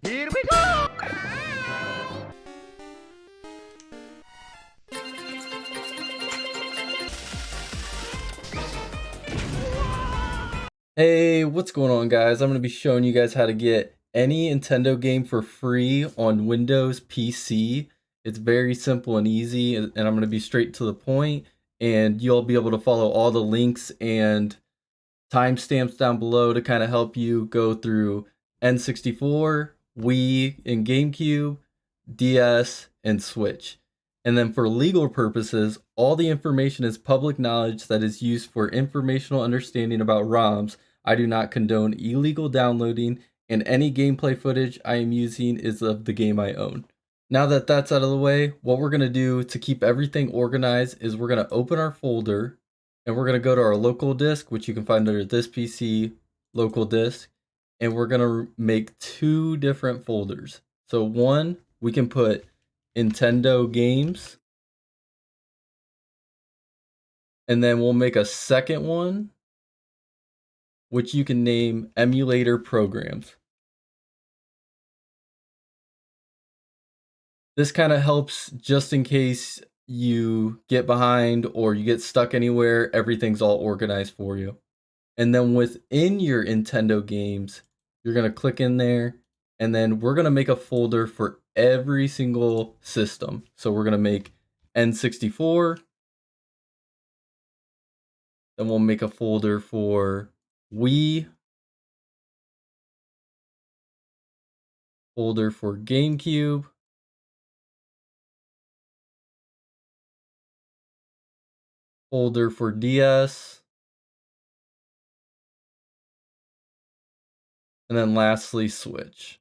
Here we go! Hey, what's going on, guys? I'm going to be showing you guys how to get any Nintendo game for free on Windows PC. It's very simple and easy, and I'm going to be straight to the point, and you'll be able to follow all the links and timestamps down below to kind of help you go through N64, Wii, and GameCube, DS, and Switch. And then for legal purposes, all the information is public knowledge that is used for informational understanding about ROMs. I do not condone illegal downloading, and any gameplay footage I am using is of the game I own. Now that that's out of the way, what we're going to do to keep everything organized is we're going to open our folder, and we're going to go to our local disk, which you can find under this PC local disk, and we're going to make two different folders. So one, we can put Nintendo Games, and then we'll make a second one, which you can name Emulator Programs. This kind of helps just in case you get behind or you get stuck anywhere, everything's all organized for you. And then within your Nintendo games, you're going to click in there, and then we're going to make a folder for every single system. So we're going to make N64, then we'll make a folder for Wii, folder for GameCube, folder for DS, and then lastly, Switch.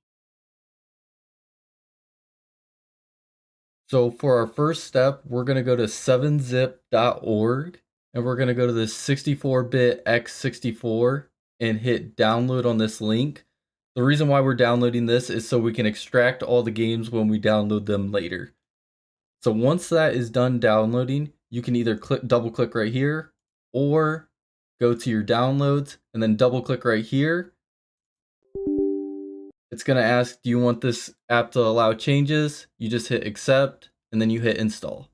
So for our first step, we're going to go to 7zip.org, and we're going to go to this 64-bit x64 and hit download on this link. The reason why we're downloading this is so we can extract all the games when we download them later. So once that is done downloading, you can either double click right here, or go to your downloads and then double click right here. It's going to ask, do you want this app to allow changes? You just hit accept, and then you hit install.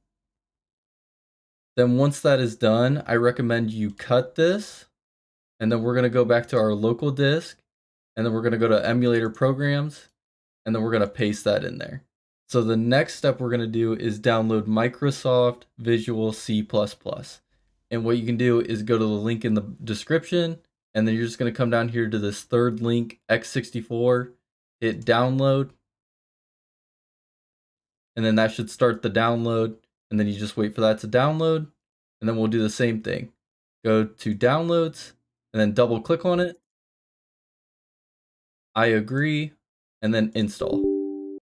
Then once that is done, I recommend you cut this, and then we're going to go back to our local disk, and then we're going to go to emulator programs, and then we're going to paste that in there. So the next step we're going to do is download Microsoft Visual C++. And what you can do is go to the link in the description, and then you're just going to come down here to this third link, x64, hit download, and then that should start the download, and then you just wait for that to download, and then we'll do the same thing. Go to downloads, and then double click on it, I agree, and then install.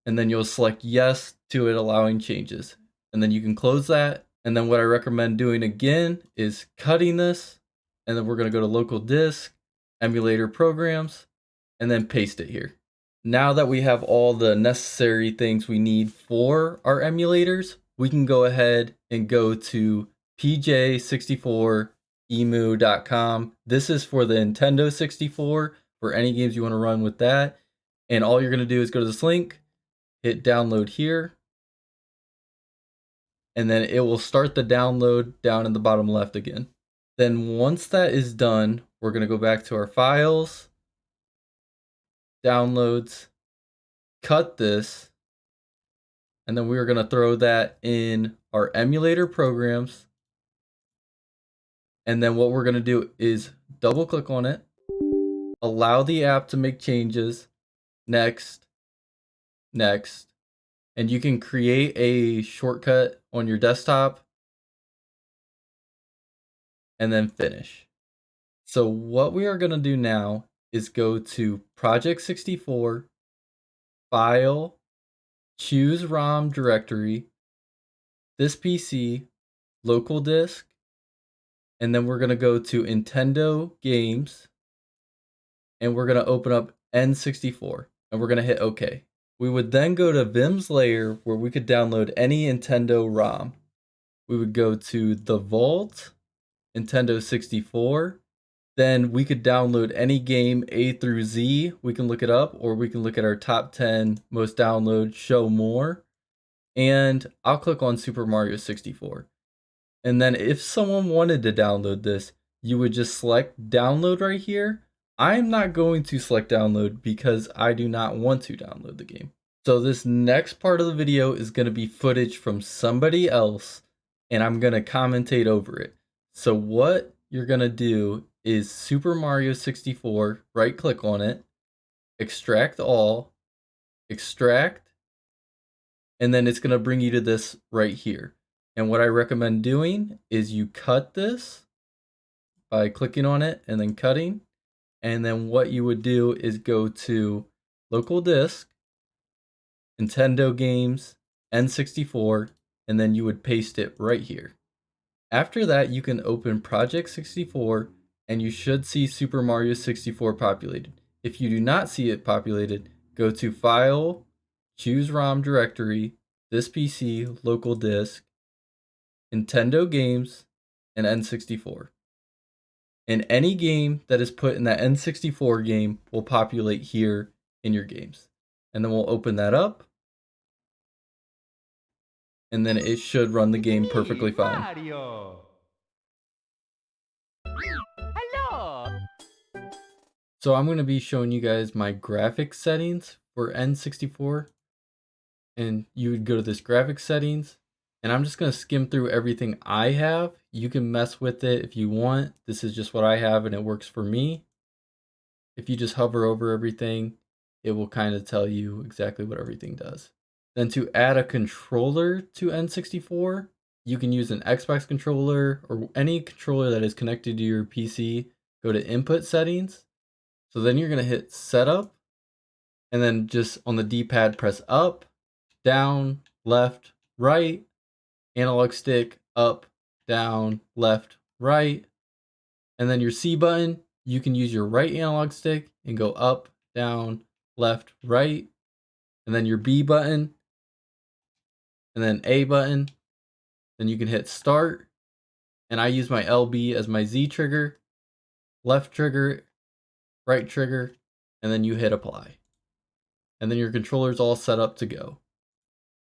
And then you'll select yes to it allowing changes. And then you can close that, and then what I recommend doing again is cutting this, and then we're going to go to local disk, emulator programs, and then paste it here. Now that we have all the necessary things we need for our emulators, we can go ahead and go to Project64Emu.com. This is for the Nintendo 64, for any games you want to run with that. And all you're going to do is go to this link, hit download here, and then it will start the download down in the bottom left again. Then once that is done, we're going to go back to our files, downloads, cut this, and then we're going to throw that in our emulator programs. And then what we're going to do is double click on it, allow the app to make changes, next, next, and you can create a shortcut on your desktop and then finish. So what we are going to do now is go to Project64, File, choose ROM directory, this PC, local disk, and then we're going to go to Nintendo Games, and we're going to open up N64, and we're going to hit OK. We would then go to Vim's layer where we could download any Nintendo ROM. We would go to the Vault, Nintendo 64, Then we could download any game A through Z. We can look it up, or we can look at our top 10 most download, show more. And I'll click on Super Mario 64. And then if someone wanted to download this, you would just select download right here. I'm not going to select download because I do not want to download the game. So this next part of the video is going to be footage from somebody else, and I'm going to commentate over it. So what you're going to do is Super Mario 64, right click on it, extract all, extract, and then it's going to bring you to this right here. And what I recommend doing is you cut this by clicking on it and then cutting. And then what you would do is go to local disk, Nintendo Games, N64, and then you would paste it right here. After that, you can open Project64 and you should see Super Mario 64 populated. If you do not see it populated, go to File, choose ROM directory, this PC, local disk, Nintendo Games, and N64. And any game that is put in that N64 game will populate here in your games. And then we'll open that up. And then it should run the game perfectly fine. Mario. Hello. So I'm going to be showing you guys my graphics settings for N64. And you would go to this graphics settings. And I'm just going to skim through everything I have. You can mess with it if you want. This is just what I have and it works for me. If you just hover over everything, it will kind of tell you exactly what everything does. Then to add a controller to N64, you can use an Xbox controller or any controller that is connected to your PC. Go to input settings. So then you're going to hit setup and then just on the D-pad press up, down, left, right, analog stick, up, down, left, right. And then your C button, you can use your right analog stick and go up, down, left, right. And then your B button, and then A button. Then you can hit start. And I use my LB as my Z trigger, left trigger, right trigger, and then you hit apply. And then your controller's all set up to go.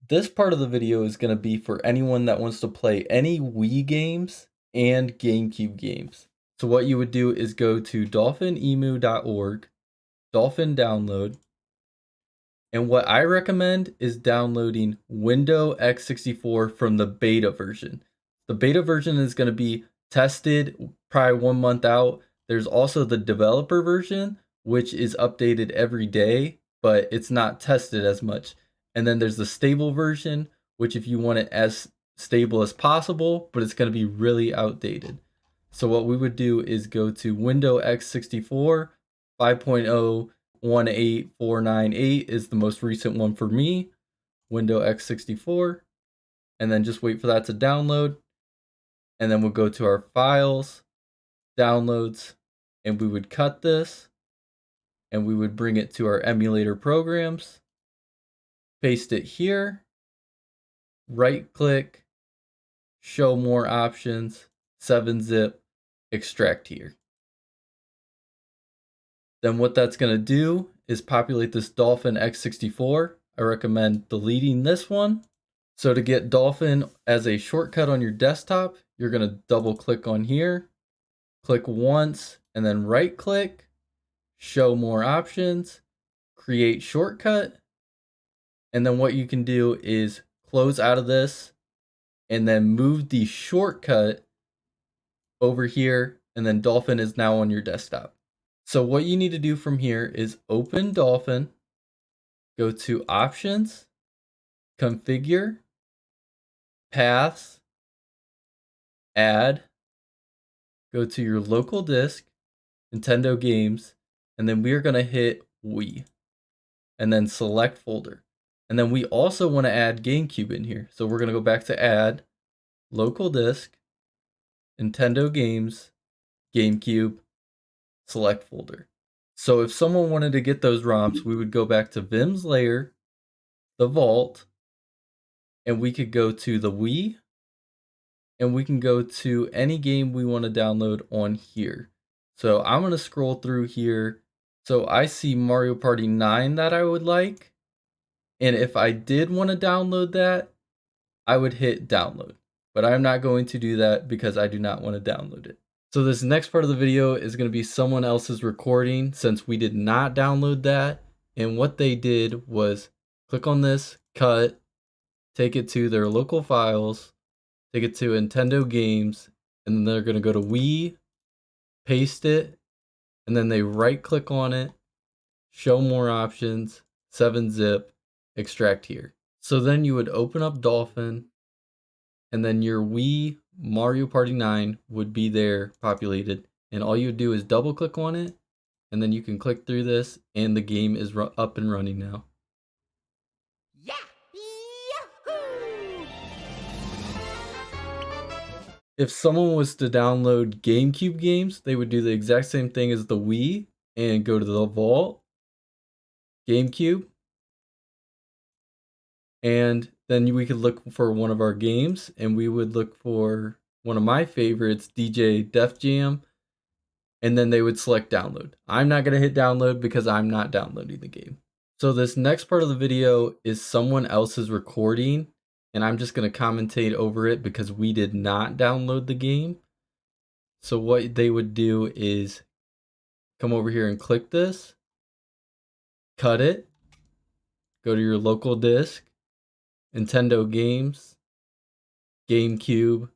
This part of the video is going to be for anyone that wants to play any Wii games and GameCube games. So what you would do is go to dolphinemu.org, Dolphin download, and what I recommend is downloading Windows x64 from the beta version. The beta version is going to be tested probably 1 month out. There's also the developer version, which is updated every day, but it's not tested as much. And then there's the stable version, which if you want it as stable as possible, but it's going to be really outdated. So what we would do is go to Windows x64 5.0 18498 is the most recent one for me, Windows x64, and then just wait for that to download. And then we'll go to our files, downloads, and we would cut this and we would bring it to our emulator programs, paste it here, right click, show more options, 7-zip, extract here. Then what that's going to do is populate this Dolphin x64. I recommend deleting this one. So to get Dolphin as a shortcut on your desktop, you're going to double click on here, click once, and then right click, show more options, create shortcut. And then what you can do is close out of this and then move the shortcut over here, and then Dolphin is now on your desktop. So what you need to do from here is open Dolphin, go to Options, Configure, Paths, Add, go to your local disk, Nintendo Games, and then we are going to hit Wii, and then select folder. And then we also want to add GameCube in here. So we're going to go back to Add, Local Disk, Nintendo Games, GameCube, select folder. So if someone wanted to get those ROMs, we would go back to Vim's layer, the vault, and we could go to the Wii, and we can go to any game we want to download on here. So I'm going to scroll through here. So I see Mario Party 9 that I would like. And if I did want to download that, I would hit download. But I'm not going to do that because I do not want to download it. So this next part of the video is going to be someone else's recording since we did not download that. And what they did was click on this, cut, take it to their local files, take it to Nintendo Games, and then they're going to go to Wii, paste it, and then they right click on it, show more options, 7-zip, extract here. So then you would open up Dolphin, and then your Wii Mario Party 9 would be there populated, and all you would do is double click on it, and then you can click through this, and the game is up and running now. Yeah! Yahoo! If someone was to download GameCube games, they would do the exact same thing as the Wii and go to the vault, GameCube, and then we could look for one of our games, and we would look for one of my favorites, DJ Def Jam, and then they would select download. I'm not going to hit download because I'm not downloading the game. So this next part of the video is someone else's recording, and I'm just going to commentate over it because we did not download the game. So what they would do is come over here and click this, cut it, go to your local disc, Nintendo Games, GameCube,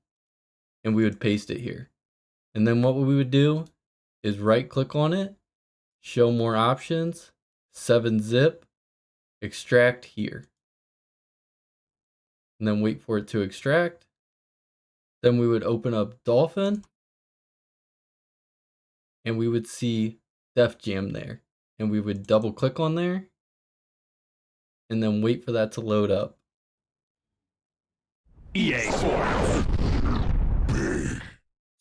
and we would paste it here. And then what we would do is right click on it, show more options, 7-zip, extract here. And then wait for it to extract. Then we would open up Dolphin, and we would see Def Jam there. And we would double click on there, and then wait for that to load up. EA Sports.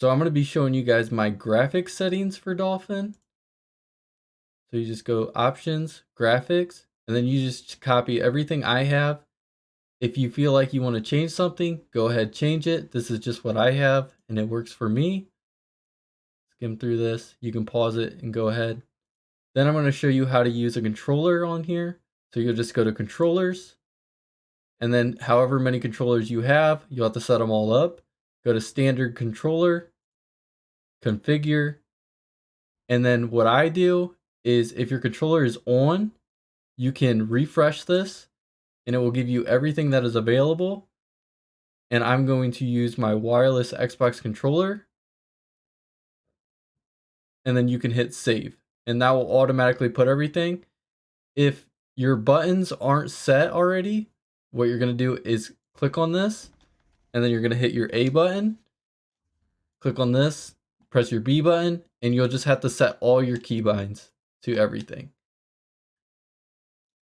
So I'm going to be showing you guys my graphics settings for Dolphin. So you just go options, graphics, and then you just copy everything I have. If you feel like you want to change something, go ahead, change it. This is just what I have and it works for me. Skim through this. You can pause it and go ahead. Then I'm going to show you how to use a controller on here. So you'll just go to controllers, and then however many controllers you have, you'll have to set them all up. Go to standard controller, configure, and then what I do is if your controller is on, you can refresh this and it will give you everything that is available. And I'm going to use my wireless Xbox controller, and then you can hit save and that will automatically put everything. If your buttons aren't set already, what you're going to do is click on this, and then you're going to hit your A button, click on this, press your B button, and you'll just have to set all your keybinds to everything.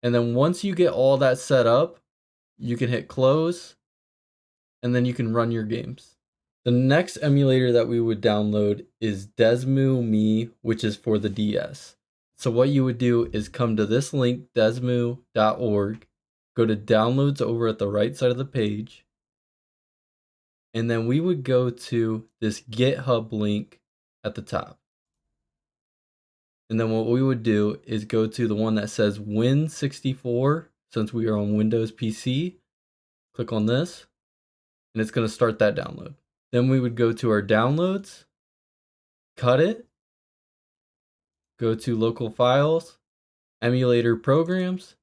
And then once you get all that set up, you can hit close, and then you can run your games. The next emulator that we would download is DeSmuME, which is for the DS. So what you would do is come to this link, desmu.org, go to downloads over at the right side of the page, and then we would go to this GitHub link at the top. And then what we would do is go to the one that says Win64, since we are on Windows PC, click on this, and it's going to start that download. Then we would go to our downloads, cut it, go to local files, emulator programs,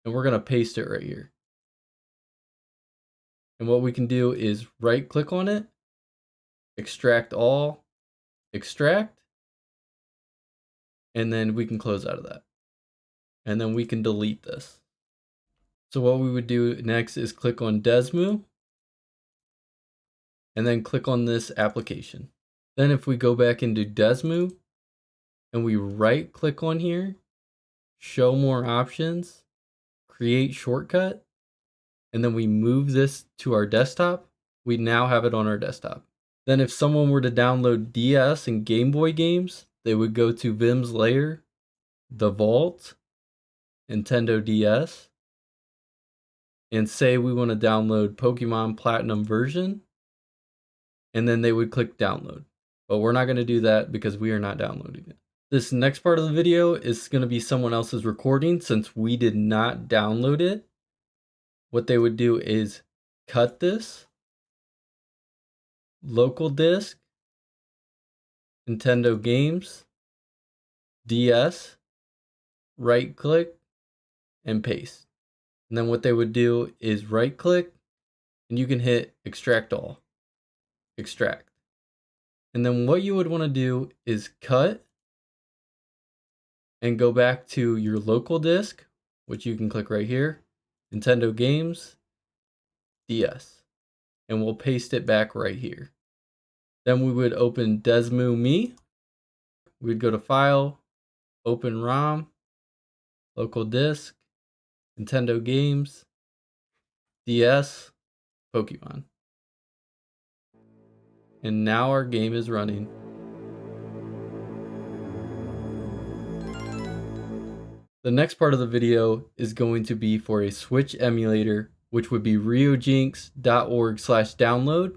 and we're going to paste it right here. And what we can do is right click on it, extract all, extract, and then we can close out of that. And then we can delete this. So what we would do next is click on DeSmu, and then click on this application. Then if we go back into DeSmu, and we right click on here, show more options, create shortcut, and then we move this to our desktop, we now have it on our desktop. Then if someone were to download DS and Game Boy games, they would go to Vim's Layer, the Vault, Nintendo DS, and say we want to download Pokemon Platinum version, and then they would click download. but we're not going to do that because we are not downloading it. This next part of the video is going to be someone else's recording since we did not download it. What they would do is cut this, local disk, Nintendo Games, DS, right click, and paste. And then what they would do is right click, and you can hit extract all, extract. And then what you would want to do is cut and go back to your local disk, which you can click right here, Nintendo Games, DS, and we'll paste it back right here. Then we would open DeSmuME, we'd go to File, Open ROM, Local Disk, Nintendo Games, DS, Pokemon. And now our game is running. The next part of the video is going to be for a Switch emulator, which would be ryujinx.org/download.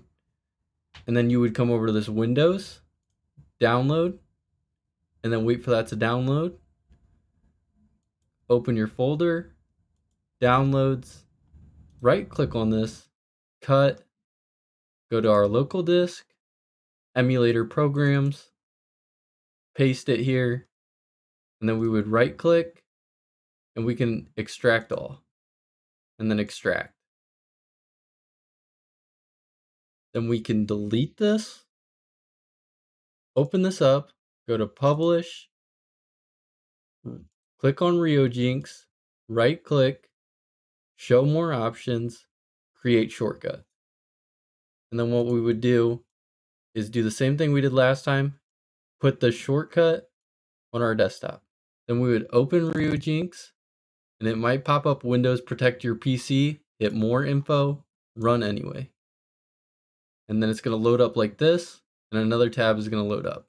And then you would come over to this Windows, download, and then wait for that to download. Open your folder, downloads, right click on this, cut, go to our local disk, emulator programs, paste it here, and then we would right click and we can extract all, and then extract. Then we can delete this, open this up, go to publish, click on Ryujinx, right click, show more options, create shortcut. And then what we would do is do the same thing we did last time, put the shortcut on our desktop. Then we would open Ryujinx, and it might pop up Windows Protect Your PC, hit more info, run anyway. And then it's going to load up like this, and another tab is going to load up.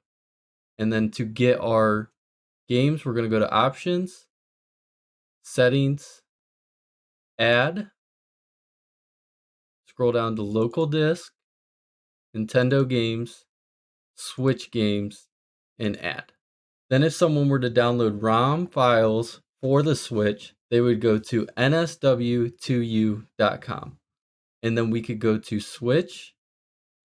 And then to get our games, we're going to go to Options, Settings, Add, scroll down to Local Disk, Nintendo Games, Switch Games, and Add. Then if someone were to download ROM files for the Switch, they would go to nsw2u.com. And then we could go to Switch,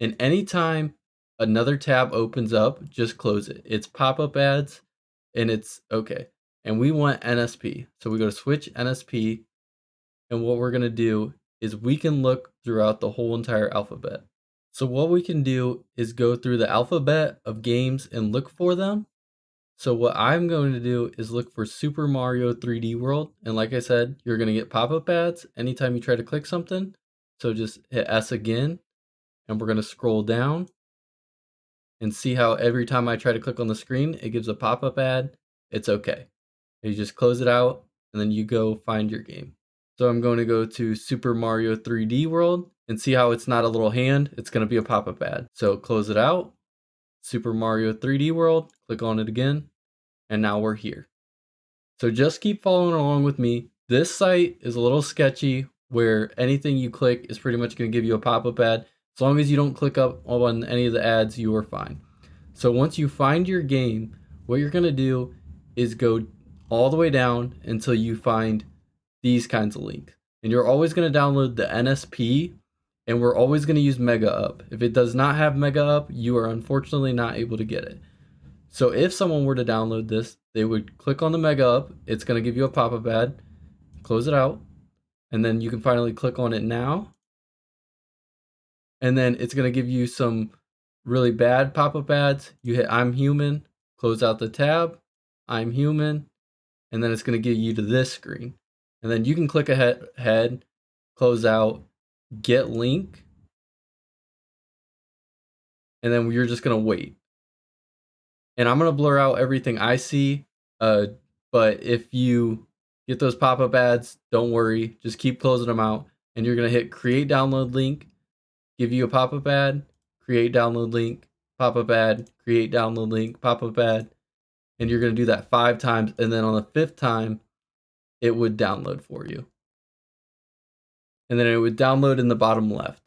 and anytime another tab opens up, just close it. It's pop-up ads, and it's okay. And we want NSP. So we go to Switch NSP, and what we're going to do is we can look throughout the whole entire alphabet. So what we can do is go through the alphabet of games and look for them. So what I'm going to do is look for Super Mario 3D World. And like I said, you're going to get pop-up ads anytime you try to click something. So just hit S again, and we're going to scroll down and see how every time I try to click on the screen, it gives a pop-up ad. It's okay. You just close it out, and then you go find your game. So I'm going to go to Super Mario 3D World and see how it's not a little hand. It's going to be a pop-up ad. So close it out, Super Mario 3D World, click on it again, and now we're here. So just keep following along with me. This site is a little sketchy where anything you click is pretty much going to give you a pop-up ad. As long as you don't click up on any of the ads, you are fine. So once you find your game, what you're going to do is go all the way down until you find these kinds of links. And you're always going to download the NSP, and we're always going to use Mega Up. If it does not have Mega Up, you are unfortunately not able to get it. So if someone were to download this, they would click on the Mega Up. It's going to give you a pop-up ad. Close it out. And then you can finally click on it now. And then it's going to give you some really bad pop-up ads. You hit I'm human, close out the tab, I'm human, and then it's going to get you to this screen. And then you can click ahead, close out, get link, and then you're just going to wait. And I'm going to blur out everything I see, but if you get those pop-up ads, don't worry, just keep closing them out, and you're going to hit create download link, give you a pop-up ad, create download link, pop-up ad, create download link, pop-up ad, and you're going to do that 5 times, and then on the 5th time, it would download for you. And then it would download in the bottom left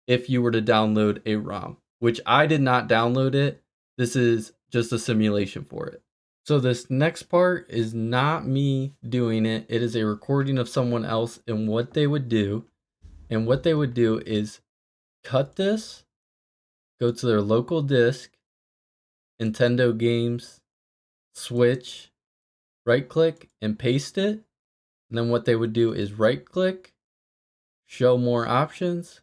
if you were to download a ROM, which I did not download it. This is just a simulation for it. So this next part is not me doing it. It is a recording of someone else and what they would do. And what they would do is cut this, go to their local disc, Nintendo Games, Switch, right click and paste it. And then what they would do is right click, show more options,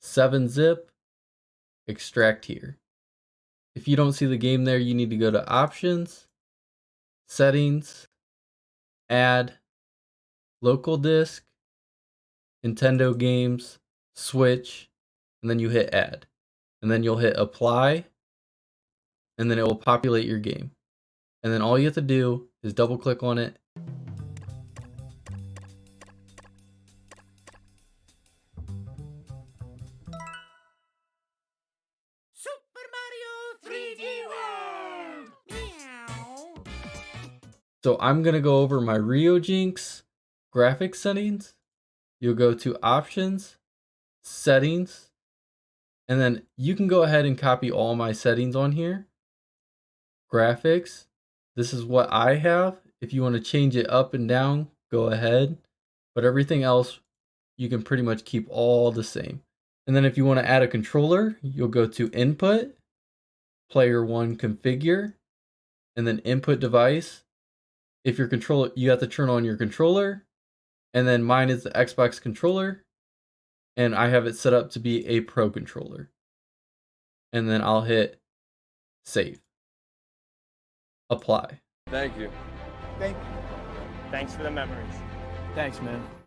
7-zip, extract here. If you don't see the game there, you need to go to options, settings, add, local disk, Nintendo Games, Switch, and then you hit add. And then you'll hit apply, and then it will populate your game. And then all you have to do is double click on it. Super Mario 3D World! Meow. So I'm gonna go over my Ryujinx graphics settings. You'll go to options, settings, and then you can go ahead and copy all my settings on here. Graphics, this is what I have. If you want to change it up and down, go ahead. But everything else, you can pretty much keep all the same. And then if you want to add a controller, you'll go to input, player 1 configure, and then input device. If your controller, you have to turn on your controller, and then mine is the Xbox controller, and I have it set up to be a Pro controller. And then I'll hit save. Apply. Thank you. Thank you. Thanks for the memories. Thanks, man.